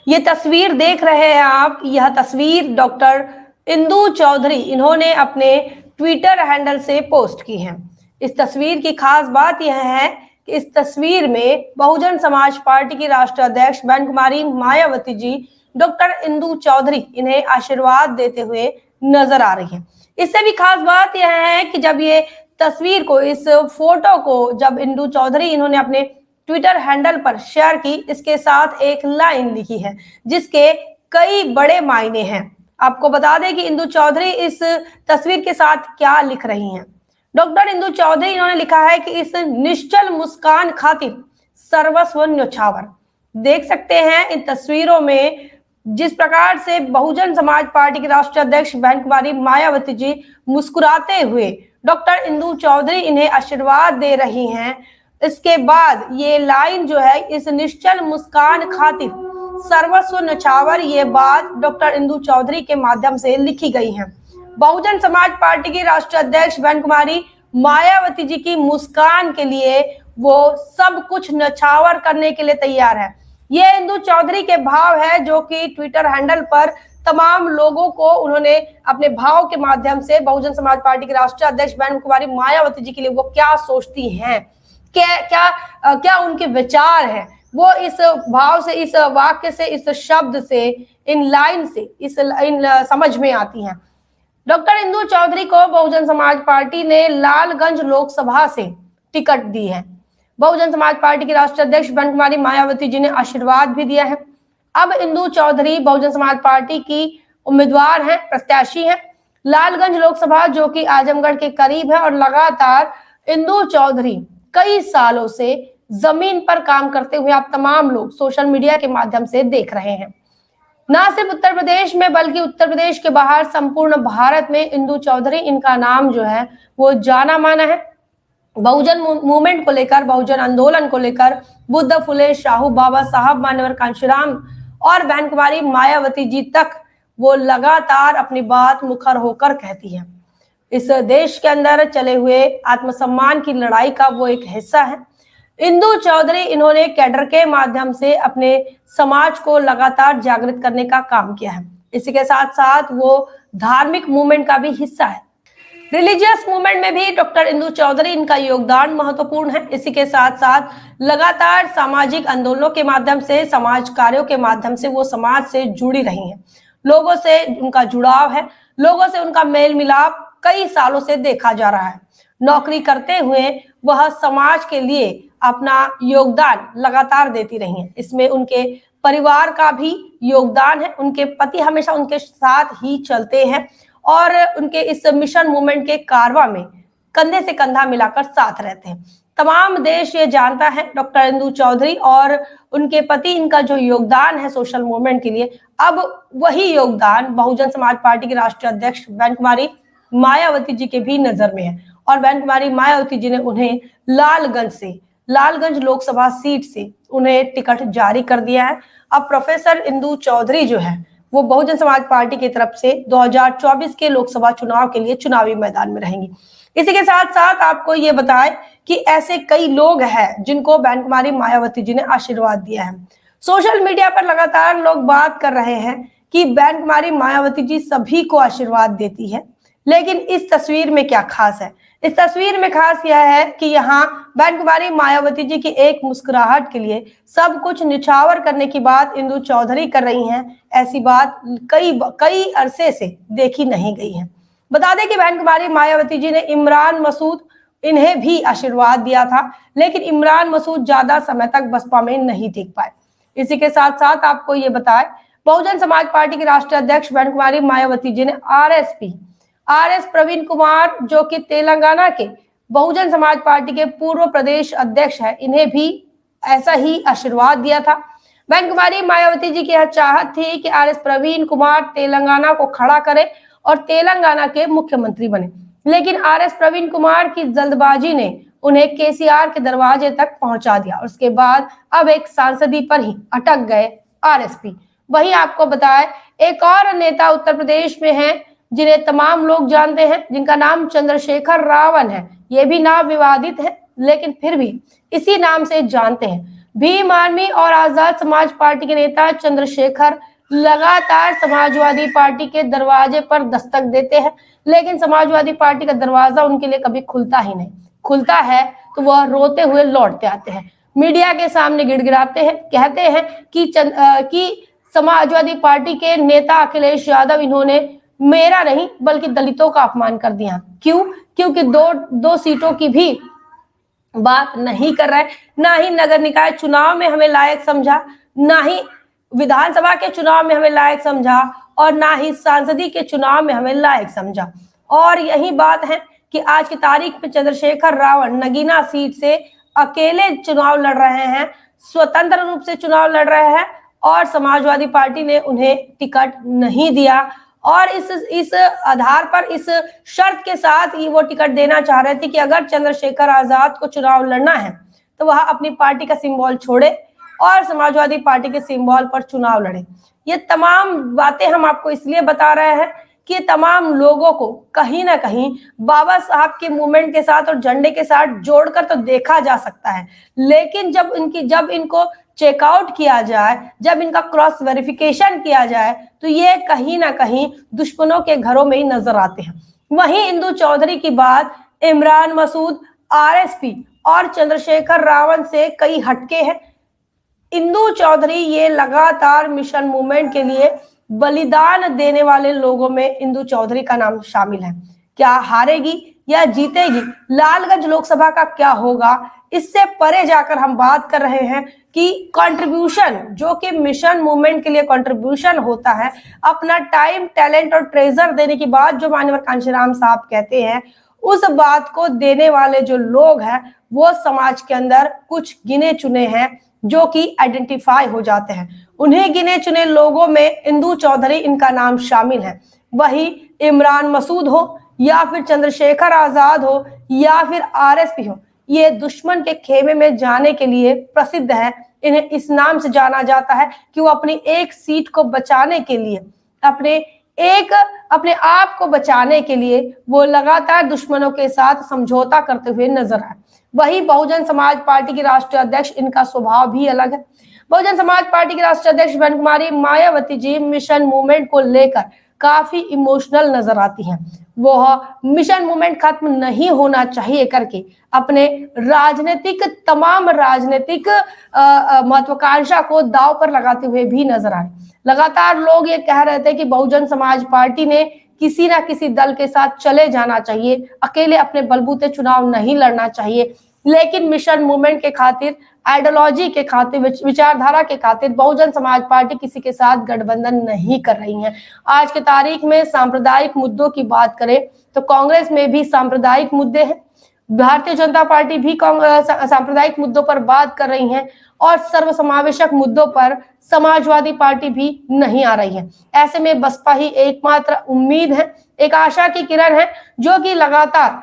ये तस्वीर देख रहे हैं आप, यह तस्वीर डॉक्टर इंदु चौधरी इन्होंने अपने ट्विटर हैंडल से पोस्ट की है। इस तस्वीर की खास बात यह है कि इस तस्वीर में बहुजन समाज पार्टी की राष्ट्रीय अध्यक्ष बहन कुमारी मायावती जी डॉक्टर इंदु चौधरी इन्हें आशीर्वाद देते हुए नजर आ रही है। इससे भी खास बात यह है कि जब ये तस्वीर को, इस फोटो को जब इंदु चौधरी इन्होंने अपने ट्विटर हैंडल पर शेयर की, इसके साथ एक लाइन लिखी है जिसके कई बड़े मायने हैं। आपको बता दें कि इंदु चौधरी इस तस्वीर के साथ क्या लिख रही हैं। डॉक्टर इंदु चौधरी इन्होंने लिखा है कि इस निश्चल मुस्कान खातिर सर्वस्व न्योछावर। देख सकते हैं इन तस्वीरों में जिस प्रकार से बहुजन समाज पार्टी की राष्ट्रीय अध्यक्ष बहन कुमारी मायावती जी मुस्कुराते हुए डॉक्टर इंदु चौधरी इन्हें आशीर्वाद दे रही हैं। इसके बाद ये लाइन जो है, इस निश्चल मुस्कान खातिर सर्वस्व न्योछावर, ये बात डॉक्टर इंदु चौधरी के माध्यम से लिखी गई है। बहुजन समाज पार्टी की राष्ट्रीय अध्यक्ष बहन कुमारी मायावती जी की मुस्कान के लिए वो सब कुछ न्योछावर करने के लिए तैयार है। ये इंदु चौधरी के भाव है जो कि ट्विटर हैंडल पर तमाम लोगों को उन्होंने अपने भाव के माध्यम से बहुजन समाज पार्टी की राष्ट्रीय अध्यक्ष बहन कुमारी मायावती जी के लिए वो क्या सोचती हैं, क्या उनके विचार हैं, वो इस भाव से, इस वाक्य से, इस शब्द से, इन लाइन से, इन समझ में आती हैं। डॉक्टर इंदु चौधरी को बहुजन समाज पार्टी ने लालगंज लोकसभा से टिकट दी है। बहुजन समाज पार्टी की राष्ट्रीय अध्यक्ष बहन कुमारी मायावती जी ने आशीर्वाद भी दिया है। अब इंदु चौधरी बहुजन समाज पार्टी की उम्मीदवार हैं, प्रत्याशी हैं। लालगंज लोकसभा जो कि आजमगढ़ के करीब है, और लगातार इंदु चौधरी कई सालों से जमीन पर काम करते हुए आप तमाम लोग सोशल मीडिया के माध्यम से देख रहे हैं। ना सिर्फ उत्तर प्रदेश में बल्कि उत्तर प्रदेश के बाहर संपूर्ण भारत में इंदु चौधरी, इनका नाम जो है वो जाना माना है। बहुजन मूवमेंट को लेकर, बहुजन आंदोलन को लेकर, बुद्ध फुले शाहू बाबा साहब, मान्यवर कांशीराम और बहन कुमारी मायावती जी तक वो लगातार अपनी बात मुखर होकर कहती है। इस देश के अंदर चले हुए आत्मसम्मान की लड़ाई का वो एक हिस्सा है। इंदु चौधरी इन्होंने कैडर के माध्यम से अपने समाज को लगातार जागृत करने का काम किया है। इसी के साथ साथ वो धार्मिक मूवमेंट का भी हिस्सा है। रिलीजियस मूवमेंट में भी डॉक्टर इंदु चौधरी, इनका योगदान महत्वपूर्ण है। इसी के साथ साथ लगातार सामाजिक आंदोलनों के माध्यम से, समाज कार्यों के माध्यम से वो समाज से जुड़ी रही हैं। लोगों से उनका जुड़ाव है, लोगों से उनका मेल मिलाप कई सालों से देखा जा रहा है। नौकरी करते हुए वह समाज के लिए अपना योगदान लगातार देती रही हैं। इसमें उनके परिवार का भी योगदान है। उनके पति हमेशा उनके साथ ही चलते हैं और उनके इस मिशन मूवमेंट के कारवां में कंधे से कंधा मिलाकर साथ रहते हैं। तमाम देश ये जानता है डॉक्टर इंदु चौधरी और उनके पति, इनका जो योगदान है सोशल मूवमेंट के लिए, अब वही योगदान बहुजन समाज पार्टी की राष्ट्रीय अध्यक्ष बहन कुमारी मायावती जी के भी नजर में है। और बहन कुमारी मायावती जी ने उन्हें लालगंज लोकसभा सीट से उन्हें टिकट जारी कर दिया है। अब प्रोफेसर इंदु चौधरी जो है वो बहुजन समाज पार्टी की तरफ से 2024 के लोकसभा चुनाव के लिए चुनावी मैदान में रहेंगी। इसी के साथ साथ आपको ये बताएं कि ऐसे कई लोग हैं जिनको बहन कुमारी मायावती जी ने आशीर्वाद दिया है। सोशल मीडिया पर लगातार लोग बात कर रहे हैं कि बहन कुमारी मायावती जी सभी को आशीर्वाद देती है, लेकिन इस तस्वीर में क्या खास है? इस तस्वीर में खास यह है कि यहाँ बहन कुमारी मायावती जी की एक मुस्कुराहट के लिए सब कुछ निछावर करने की बात इंदु चौधरी कर रही हैं। ऐसी बात कई अरसे से देखी नहीं गई है। बता दें कि बहन कुमारी मायावती जी ने इमरान मसूद, इन्हें भी आशीर्वाद दिया था, लेकिन इमरान मसूद ज्यादा समय तक बसपा में नहीं टिक पाए। इसी के साथ साथ आपको ये बताएं, बहुजन समाज पार्टी की राष्ट्रीय अध्यक्ष बहन कुमारी मायावती जी ने आर एस प्रवीण कुमार, जो कि तेलंगाना के बहुजन समाज पार्टी के पूर्व प्रदेश अध्यक्ष है, इन्हें भी ऐसा ही आशीर्वाद दिया था। बहन कुमारी मायावती जी की यह चाहत थी कि आर एस प्रवीण कुमार तेलंगाना को खड़ा करे और तेलंगाना के मुख्यमंत्री बने, लेकिन आर एस प्रवीण कुमार की जल्दबाजी ने उन्हें केसीआर के दरवाजे तक पहुंचा दिया। उसके बाद अब एक सांसदी पर ही अटक गए आरएसपी। वहीं आपको बताएं, एक और नेता उत्तर प्रदेश में हैं जिन्हें तमाम लोग जानते हैं, जिनका नाम चंद्रशेखर रावण है। ये भी नाम विवादित है, लेकिन फिर भी इसी नाम से जानते हैं। भीम आर्मी और आजाद समाज पार्टी के नेता चंद्रशेखर लगातार समाजवादी पार्टी के दरवाजे पर दस्तक देते हैं, लेकिन समाजवादी पार्टी का दरवाजा उनके लिए कभी खुलता ही नहीं। खुलता है तो वह रोते हुए लौटते आते हैं, मीडिया के सामने गिड़गिड़ाते हैं, कहते हैं कि समाजवादी पार्टी के नेता अखिलेश यादव इन्होंने मेरा नहीं बल्कि दलितों का अपमान कर दिया। क्यों? क्योंकि दो सीटों की भी बात नहीं कर रहे, ना ही नगर निकाय चुनाव में हमें लायक समझा, ना ही विधानसभा के चुनाव में हमें लायक समझा, और ना ही सांसदीय के चुनाव में हमें लायक समझा। और यही बात है कि आज की तारीख में चंद्रशेखर रावण नगीना सीट से अकेले चुनाव लड़ रहे हैं, स्वतंत्र रूप से चुनाव लड़ रहे हैं, और समाजवादी पार्टी ने उन्हें टिकट नहीं दिया। और इस आधार पर, इस शर्त के साथ ही वो टिकट देना चाह रहे थे कि अगर चंद्रशेखर आजाद को चुनाव लड़ना है तो वह अपनी पार्टी का सिंबल छोड़े और समाजवादी पार्टी के सिंबल पर चुनाव लड़े। ये तमाम बातें हम आपको इसलिए बता रहे हैं कि तमाम लोगों को कहीं ना कहीं बाबा साहब के मूवमेंट के साथ और झंडे के साथ जोड़कर तो देखा जा सकता है, लेकिन जब इनको चेकआउट किया जाए, जब इनका क्रॉस वेरिफिकेशन किया जाए, तो ये कहीं ना कहीं दुश्मनों के घरों में ही नजर आते हैं। वहीं इंदु चौधरी की बात इमरान मसूद, आरएसपी और चंद्रशेखर रावण से कई हटके हैं। इंदु चौधरी ये लगातार मिशन मूवमेंट के लिए बलिदान देने वाले लोगों में इंदु चौधरी का नाम शामिल है। क्या हारेगी या जीतेगी, लालगंज लोकसभा का क्या होगा, इससे परे जाकर हम बात कर रहे हैं कि कंट्रीब्यूशन, जो कि मिशन मूवमेंट के लिए कंट्रीब्यूशन होता है, अपना टाइम, टैलेंट और ट्रेजर देने की बात जो माननीय कांशीराम साहब कहते हैं, उस बात को देने वाले जो लोग हैं वो समाज के अंदर कुछ गिने चुने हैं जो कि आइडेंटिफाई हो जाते हैं। उन्हें गिने चुने लोगों में इंदु चौधरी, इनका नाम शामिल है। वही इमरान मसूद हो या फिर चंद्रशेखर आजाद हो या फिर आरएसपी हो, ये दुश्मन के खेमे में जाने के लिए प्रसिद्ध है। इन्हें इस नाम से जाना जाता है कि वो अपनी एक सीट को बचाने के लिए, अपने आप को बचाने के लिए वो लगातार दुश्मनों के साथ समझौता करते हुए नजर आए। वही बहुजन समाज पार्टी की राष्ट्रीय अध्यक्ष, इनका स्वभाव भी अलग है। बहुजन समाज पार्टी की राष्ट्रीय अध्यक्ष बहन कुमारी मायावती जी मिशन मूवमेंट को लेकर काफी इमोशनल नजर आती हैं। वह मिशन मूवमेंट खत्म नहीं होना चाहिए करके अपने तमाम राजनीतिक महत्वाकांक्षा को दांव पर लगाते हुए भी नजर आए। लगातार लोग ये कह रहे थे कि बहुजन समाज पार्टी ने किसी ना किसी दल के साथ चले जाना चाहिए, अकेले अपने बलबूते चुनाव नहीं लड़ना चाहिए। लेकिन मिशन मूवमेंट के खातिर, आइडियोलॉजी के खातिर, विचारधारा के खातिर बहुजन समाज पार्टी किसी के साथ गठबंधन नहीं कर रही है। आज की तारीख में सांप्रदायिक मुद्दों की बात करें तो कांग्रेस में भी सांप्रदायिक मुद्दे हैं, भारतीय जनता पार्टी भी सांप्रदायिक मुद्दों पर बात कर रही है, और सर्वसमावेशक मुद्दों पर समाजवादी पार्टी भी नहीं आ रही है। ऐसे में बसपा ही एकमात्र उम्मीद है, एक आशा की किरण है, जो कि लगातार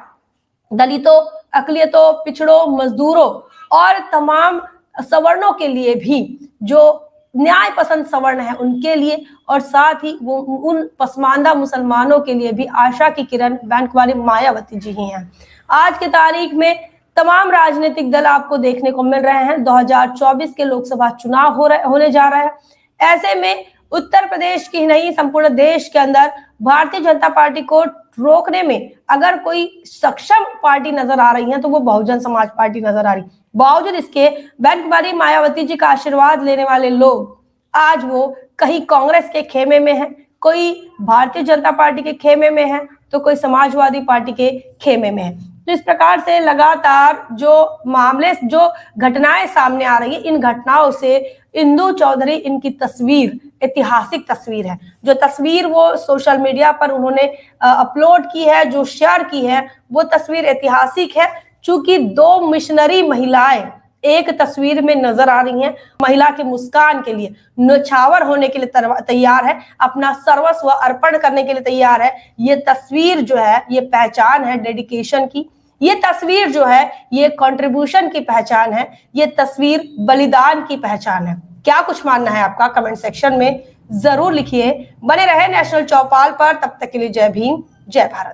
दलितों, अकलियतों, पिछड़ों, मजदूरों और तमाम सवर्णों के लिए भी, जो न्याय पसंद सवर्ण है उनके लिए, और साथ ही वो उन पसमानदा मुसलमानों के लिए भी आशा की किरण बहन कुमारी मायावती जी ही हैं। आज की तारीख में तमाम राजनीतिक दल आपको देखने को मिल रहे हैं। 2024 के लोकसभा चुनाव होने जा रहा है। ऐसे में उत्तर प्रदेश की नहीं, संपूर्ण देश के अंदर भारतीय जनता पार्टी को रोकने में अगर कोई सक्षम पार्टी नजर आ रही है तो वो बहुजन समाज पार्टी नजर आ रही। बावजूद इसके बहन कुमारी मायावती जी का आशीर्वाद लेने वाले लोग आज वो कहीं कांग्रेस के खेमे में है, कोई भारतीय जनता पार्टी के खेमे में है, तो कोई समाजवादी पार्टी के खेमे में है। तो इस प्रकार से लगातार जो मामले, जो घटनाएं सामने आ रही है, इन घटनाओं से इंदु चौधरी, इनकी तस्वीर ऐतिहासिक तस्वीर है। जो तस्वीर वो सोशल मीडिया पर उन्होंने अपलोड की है, जो शेयर की है, वो तस्वीर ऐतिहासिक है। चूंकि दो मिशनरी महिलाएं एक तस्वीर में नजर आ रही हैं, महिला की मुस्कान के लिए न्यौछावर होने के लिए तैयार है, अपना सर्वस्व अर्पण करने के लिए तैयार है। ये तस्वीर जो है, ये पहचान है डेडिकेशन की। ये तस्वीर जो है, ये कंट्रीब्यूशन की पहचान है। ये तस्वीर बलिदान की पहचान है। क्या कुछ मानना है आपका, कमेंट सेक्शन में जरूर लिखिए। बने रहे नेशनल चौपाल पर, तब तक के लिए जय भीम, जय भारत।